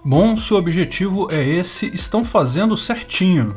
Bom, se o objetivo é esse, estão fazendo certinho.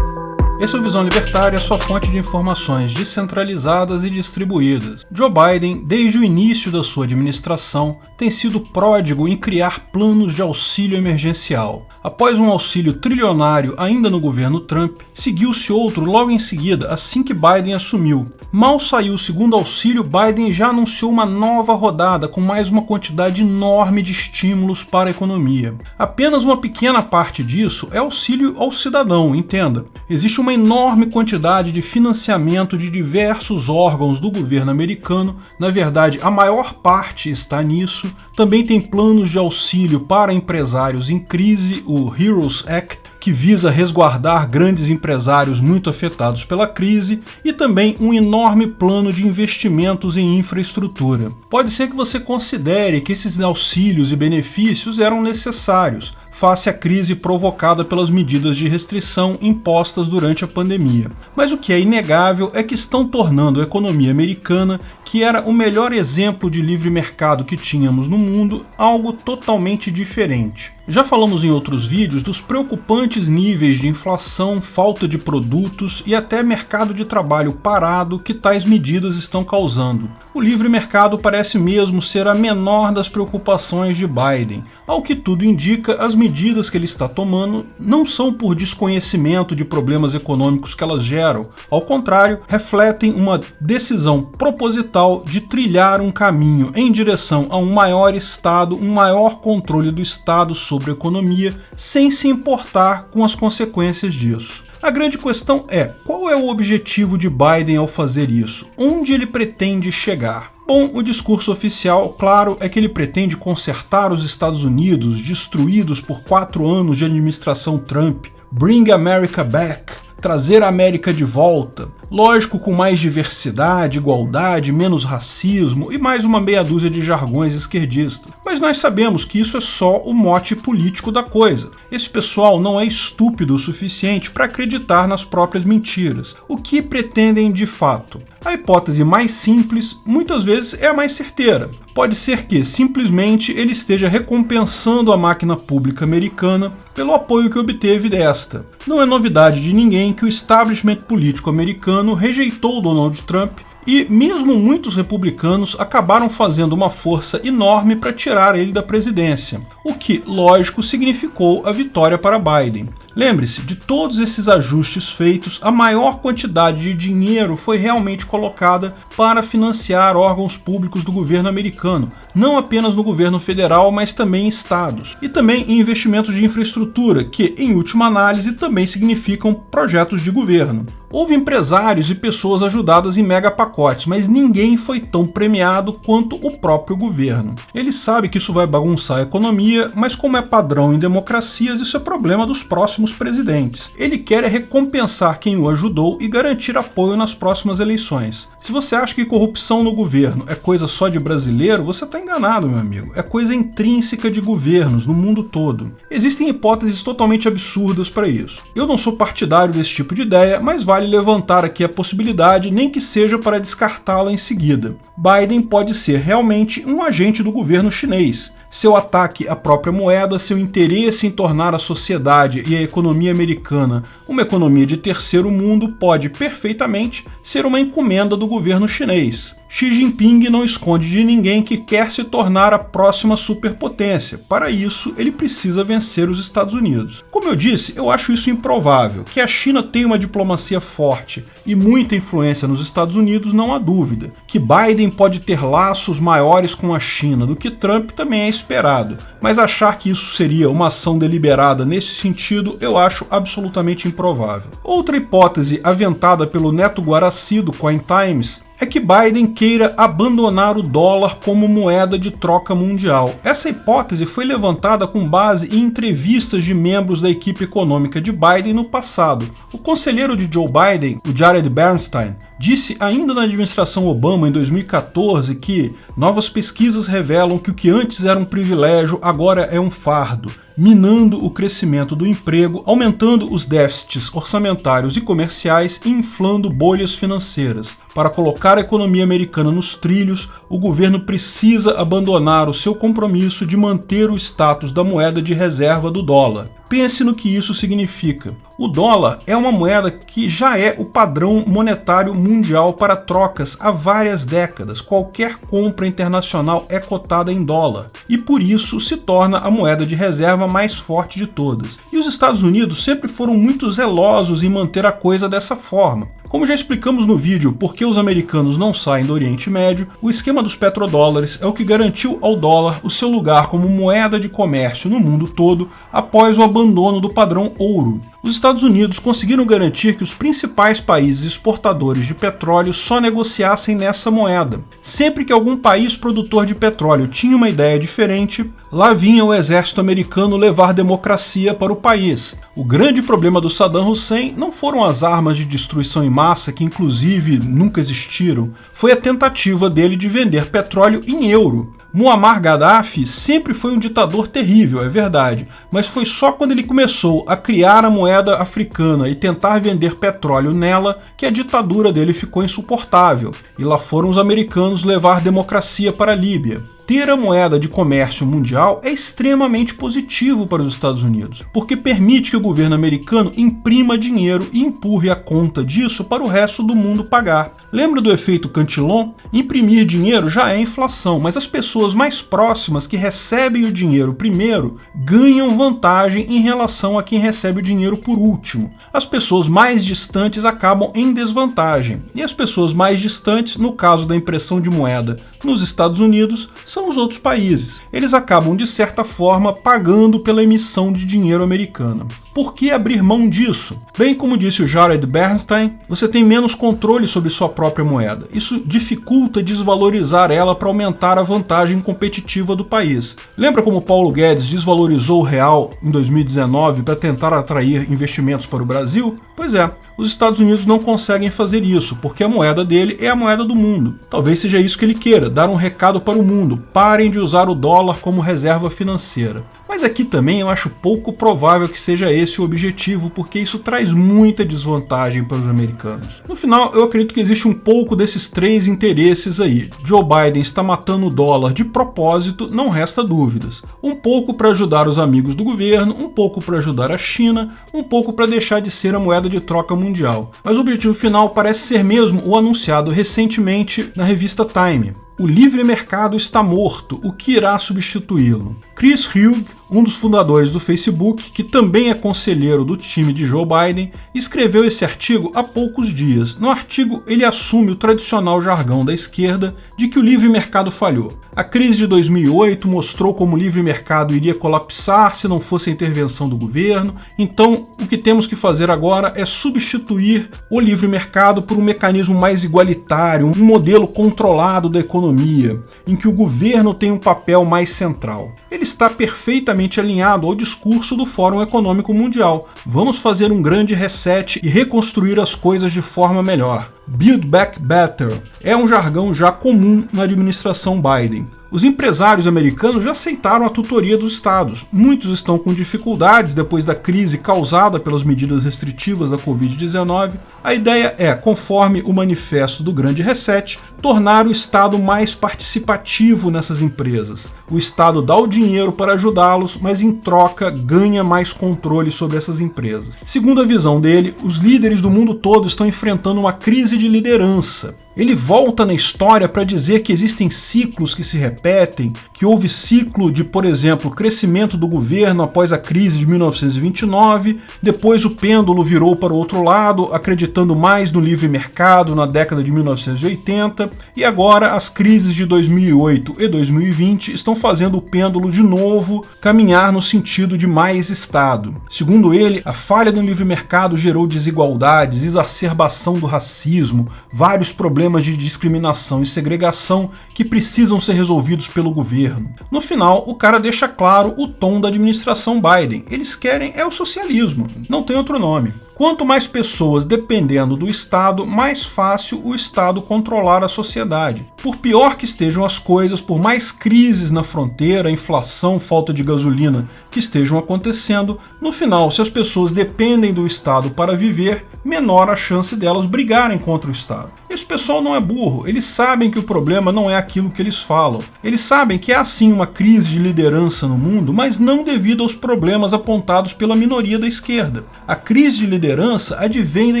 Esse é o Visão Libertária, sua fonte de informações descentralizadas e distribuídas. Joe Biden, desde o início da sua administração, tem sido pródigo em criar planos de auxílio emergencial. Após um auxílio trilionário ainda no governo Trump, seguiu-se outro logo em seguida, assim que Biden assumiu. Mal saiu o segundo auxílio, Biden já anunciou uma nova rodada com mais uma quantidade enorme de estímulos para a economia. Apenas uma pequena parte disso é auxílio ao cidadão, entenda. Existe uma enorme quantidade de financiamento de diversos órgãos do governo americano, na verdade a maior parte está nisso. Também tem planos de auxílio para empresários em crise, o HEROES Act, que visa resguardar grandes empresários muito afetados pela crise, e também um enorme plano de investimentos em infraestrutura. Pode ser que você considere que esses auxílios e benefícios eram necessários, face à crise provocada pelas medidas de restrição impostas durante a pandemia. Mas o que é inegável é que estão tornando a economia americana, que era o melhor exemplo de livre mercado que tínhamos no mundo, algo totalmente diferente. Já falamos em outros vídeos dos preocupantes níveis de inflação, falta de produtos e até mercado de trabalho parado que tais medidas estão causando. O livre mercado parece mesmo ser a menor das preocupações de Biden. Ao que tudo indica, as medidas que ele está tomando não são por desconhecimento de problemas econômicos que elas geram. Ao contrário, refletem uma decisão proposital de trilhar um caminho em direção a um maior Estado, um maior controle do Estado sobre a economia, sem se importar com as consequências disso. A grande questão é, qual é o objetivo de Biden ao fazer isso? Onde ele pretende chegar? Bom, o discurso oficial, claro, é que ele pretende consertar os Estados Unidos, destruídos por 4 anos de administração Trump, Bring America Back, trazer a América de volta, lógico, com mais diversidade, igualdade, menos racismo e mais uma meia dúzia de jargões esquerdistas. Mas nós sabemos que isso é só o mote político da coisa. Esse pessoal não é estúpido o suficiente para acreditar nas próprias mentiras. O que pretendem de fato? A hipótese mais simples, muitas vezes, é a mais certeira. Pode ser que, simplesmente, ele esteja recompensando a máquina pública americana pelo apoio que obteve desta. Não é novidade de ninguém que o establishment político americano rejeitou Donald Trump e mesmo muitos republicanos acabaram fazendo uma força enorme para tirar ele da presidência, o que, lógico, significou a vitória para Biden. Lembre-se, de todos esses ajustes feitos, a maior quantidade de dinheiro foi realmente colocada para financiar órgãos públicos do governo americano, não apenas no governo federal, mas também em estados. E também em investimentos de infraestrutura, que, em última análise, também significam projetos de governo. Houve empresários e pessoas ajudadas em mega pacotes, mas ninguém foi tão premiado quanto o próprio governo. Ele sabe que isso vai bagunçar a economia, mas como é padrão em democracias, isso é problema dos próximos presidentes. Ele quer recompensar quem o ajudou e garantir apoio nas próximas eleições. Se você acha que corrupção no governo é coisa só de brasileiro, você está enganado, meu amigo. É coisa intrínseca de governos no mundo todo. Existem hipóteses totalmente absurdas para isso. Eu não sou partidário desse tipo de ideia, mas vale levantar aqui a possibilidade, nem que seja para descartá-la em seguida. Biden pode ser realmente um agente do governo chinês. Seu ataque à própria moeda, seu interesse em tornar a sociedade e a economia americana uma economia de terceiro mundo pode perfeitamente ser uma encomenda do governo chinês. Xi Jinping não esconde de ninguém que quer se tornar a próxima superpotência. Para isso, ele precisa vencer os Estados Unidos. Como eu disse, eu acho isso improvável. Que a China tenha uma diplomacia forte e muita influência nos Estados Unidos, não há dúvida. Que Biden pode ter laços maiores com a China do que Trump também é esperado. Mas achar que isso seria uma ação deliberada nesse sentido, eu acho absolutamente improvável. Outra hipótese aventada pelo Neto Guaraci do Coin Times é que Biden queira abandonar o dólar como moeda de troca mundial. Essa hipótese foi levantada com base em entrevistas de membros da equipe econômica de Biden no passado. O conselheiro de Joe Biden, o Jared Bernstein, disse ainda na administração Obama, em 2014, que novas pesquisas revelam que o que antes era um privilégio agora é um fardo. minando o crescimento do emprego, aumentando os déficits orçamentários e comerciais e inflando bolhas financeiras. Para colocar a economia americana nos trilhos, o governo precisa abandonar o seu compromisso de manter o status da moeda de reserva do dólar. Pense no que isso significa. O dólar é uma moeda que já é o padrão monetário mundial para trocas há várias décadas. Qualquer compra internacional é cotada em dólar e por isso se torna a moeda de reserva mais forte de todas. E os Estados Unidos sempre foram muito zelosos em manter a coisa dessa forma. Como já explicamos no vídeo Por que os americanos não saem do Oriente Médio, o esquema dos petrodólares é o que garantiu ao dólar o seu lugar como moeda de comércio no mundo todo após o abandono do padrão ouro. Os Estados Unidos conseguiram garantir que os principais países exportadores de petróleo só negociassem nessa moeda. Sempre que algum país produtor de petróleo tinha uma ideia diferente, lá vinha o exército americano levar democracia para o país. O grande problema do Saddam Hussein não foram as armas de destruição em massa, que inclusive nunca existiram, foi a tentativa dele de vender petróleo em euro. Muammar Gaddafi sempre foi um ditador terrível, é verdade, mas foi só quando ele começou a criar a moeda africana e tentar vender petróleo nela que a ditadura dele ficou insuportável, e lá foram os americanos levar democracia para a Líbia. Ter a moeda de comércio mundial é extremamente positivo para os Estados Unidos, porque permite que o governo americano imprima dinheiro e empurre a conta disso para o resto do mundo pagar. Lembra do efeito Cantillon? Imprimir dinheiro já é inflação, mas as pessoas mais próximas que recebem o dinheiro primeiro ganham vantagem em relação a quem recebe o dinheiro por último. As pessoas mais distantes acabam em desvantagem, e as pessoas mais distantes, no caso da impressão de moeda nos Estados Unidos, são os outros países. Eles acabam, de certa forma, pagando pela emissão de dinheiro americano. Por que abrir mão disso? Bem, como disse o Jared Bernstein, você tem menos controle sobre sua própria moeda. Isso dificulta desvalorizar ela para aumentar a vantagem competitiva do país. Lembra como Paulo Guedes desvalorizou o real em 2019 para tentar atrair investimentos para o Brasil? Pois é, os Estados Unidos não conseguem fazer isso, porque a moeda dele é a moeda do mundo. Talvez seja isso que ele queira, dar um recado para o mundo: parem de usar o dólar como reserva financeira. Mas aqui também eu acho pouco provável que seja esse o objetivo, porque isso traz muita desvantagem para os americanos. No final, eu acredito que existe um pouco desses três interesses aí. Joe Biden está matando o dólar de propósito, não resta dúvidas. Um pouco para ajudar os amigos do governo, um pouco para ajudar a China, um pouco para deixar de ser a moeda de troca mundial. Mas o objetivo final parece ser mesmo o anunciado recentemente na revista Time. O livre mercado está morto, o que irá substituí-lo? Chris Hugh, um dos fundadores do Facebook, que também é conselheiro do time de Joe Biden, escreveu esse artigo há poucos dias. No artigo, ele assume o tradicional jargão da esquerda de que o livre mercado falhou. A crise de 2008 mostrou como o livre mercado iria colapsar se não fosse a intervenção do governo, então o que temos que fazer agora é substituir o livre mercado por um mecanismo mais igualitário, um modelo controlado da economia, em que o governo tem um papel mais central. Ele está perfeitamente alinhado ao discurso do Fórum Econômico Mundial. Vamos fazer um grande reset e reconstruir as coisas de forma melhor. Build Back Better é um jargão já comum na administração Biden. Os empresários americanos já aceitaram a tutoria dos estados. Muitos estão com dificuldades depois da crise causada pelas medidas restritivas da Covid-19. A ideia é, conforme o manifesto do Grande Reset, tornar o Estado mais participativo nessas empresas. O Estado dá o dinheiro para ajudá-los, mas em troca ganha mais controle sobre essas empresas. Segundo a visão dele, os líderes do mundo todo estão enfrentando uma crise de liderança. Ele volta na história para dizer que existem ciclos que se repetem, que houve ciclo de, por exemplo, crescimento do governo após a crise de 1929, depois o pêndulo virou para o outro lado, acreditando mais no livre mercado na década de 1980, e agora as crises de 2008 e 2020 estão fazendo o pêndulo de novo caminhar no sentido de mais Estado. Segundo ele, a falha no livre mercado gerou desigualdades, exacerbação do racismo, vários problemas problemas de discriminação e segregação que precisam ser resolvidos pelo governo. No final, o cara deixa claro o tom da administração Biden. Eles querem o socialismo, não tem outro nome. Quanto mais pessoas dependendo do Estado, mais fácil o Estado controlar a sociedade. Por pior que estejam as coisas, por mais crises na fronteira, inflação, falta de gasolina que estejam acontecendo, no final, se as pessoas dependem do Estado para viver, menor a chance delas brigarem contra o Estado. Esse pessoal não é burro, eles sabem que o problema não é aquilo que eles falam. Eles sabem que há sim uma crise de liderança no mundo, mas não devido aos problemas apontados pela minoria da esquerda. A crise de liderança advém da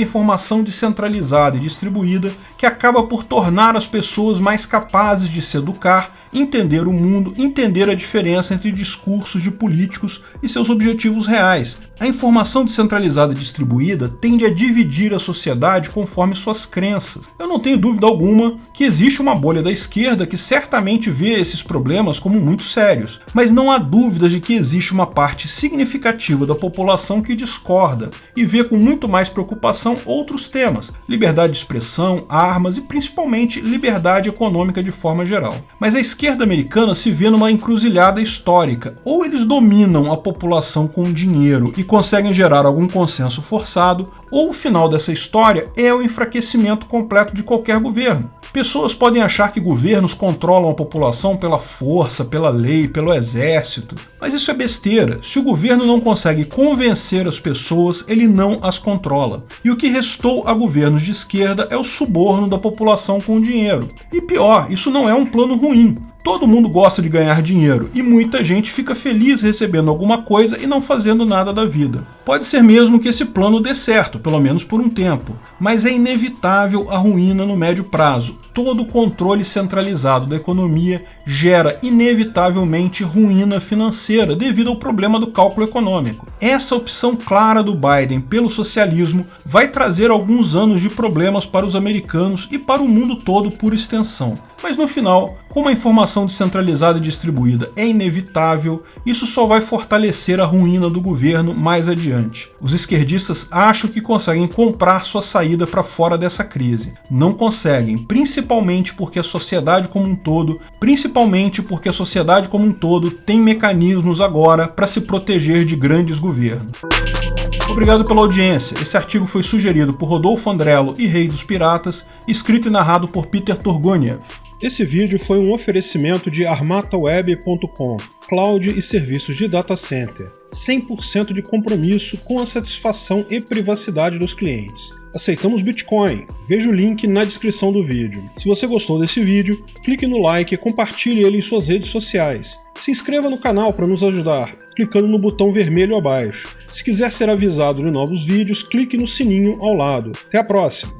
informação descentralizada e distribuída que acaba por tornar as pessoas mais capazes de se educar, entender o mundo, entender a diferença entre discursos de políticos e seus objetivos reais. A informação descentralizada e distribuída tende a dividir a sociedade conforme suas crenças. Eu não tenho dúvida alguma que existe uma bolha da esquerda que certamente vê esses problemas como muito sérios, mas não há dúvidas de que existe uma parte significativa da população que discorda e vê com muito mais preocupação outros temas, liberdade de expressão, armas e principalmente liberdade econômica de forma geral. Mas a esquerda americana se vê numa encruzilhada histórica. Ou eles dominam a população com dinheiro e conseguem gerar algum consenso forçado, ou o final dessa história é o enfraquecimento completo de qualquer governo. Pessoas podem achar que governos controlam a população pela força, pela lei, pelo exército, mas isso é besteira. Se o governo não consegue convencer as pessoas, ele não as controla. E o que restou a governos de esquerda é o suborno da população com o dinheiro. E pior, isso não é um plano ruim. Todo mundo gosta de ganhar dinheiro e muita gente fica feliz recebendo alguma coisa e não fazendo nada da vida. Pode ser mesmo que esse plano dê certo, pelo menos por um tempo, mas é inevitável a ruína no médio prazo. Todo o controle centralizado da economia gera inevitavelmente ruína financeira devido ao problema do cálculo econômico. Essa opção clara do Biden pelo socialismo vai trazer alguns anos de problemas para os americanos e para o mundo todo por extensão. Mas no final, como a informação descentralizada e distribuída é inevitável, isso só vai fortalecer a ruína do governo mais adiante. Os esquerdistas acham que conseguem comprar sua saída para fora dessa crise. Não conseguem, principalmente porque a sociedade como um todo tem mecanismos agora para se proteger de grandes governos. Obrigado pela audiência. Esse artigo foi sugerido por Rodolfo Andrello e Rei dos Piratas, escrito e narrado por Peter Turguniev. Esse vídeo foi um oferecimento de armataweb.com, cloud e serviços de data center, 100% de compromisso com a satisfação e privacidade dos clientes. Aceitamos Bitcoin, veja o link na descrição do vídeo. Se você gostou desse vídeo, clique no like e compartilhe ele em suas redes sociais. Se inscreva no canal para nos ajudar, clicando no botão vermelho abaixo. Se quiser ser avisado de novos vídeos, clique no sininho ao lado. Até a próxima!